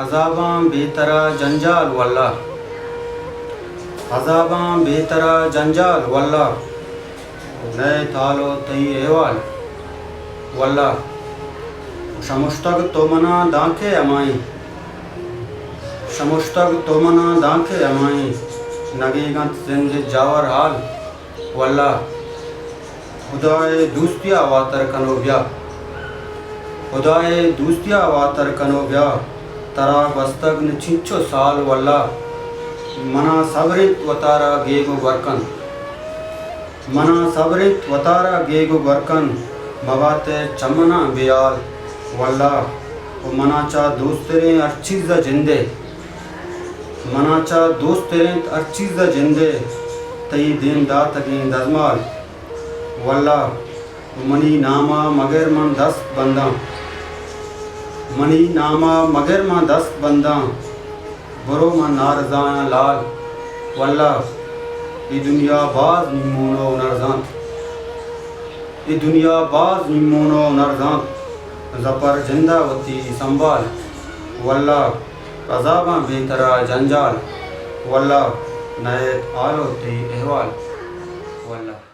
عذاباں بے طرح جنجال واللہ، عذاباں بے طرح جنجال واللہ، نئے تالو تئی احوال واللہ، شمشتگ تو منا دانکھے امائیں، شمشتگ تو منا دانکھے امائیں، نگی گنت زند جاور حال واللہ، خدائے دوستیا واتر کنو بیا، خدائے دوستیا واتر کنو بیا، ترا بستگ نچھنچو سال واللہ، منا صبرت و تارا گیگو برکن، منا صبرت و تارا گیگو برکن، مبات چمنا بیال واللہ، و منا چا دوستریں ہر چیز جندے، منا چا دوستریں ہر چیز جندے، تئی دین داتگیں دزمال واللہ، و منی نامہ مگر من دست بنداں، منی نامہ مگر من دست بنداں، برو من نارضاں لال واللہ، ای دنیا باز نیمونو نرزانت، ای دنیا باز نیمونو نرزانت، زپر جندہ وتی سنبھال واللہ، عذاباں بے طرح جنجال واللہ، نئے آلو تی احوال واللہ۔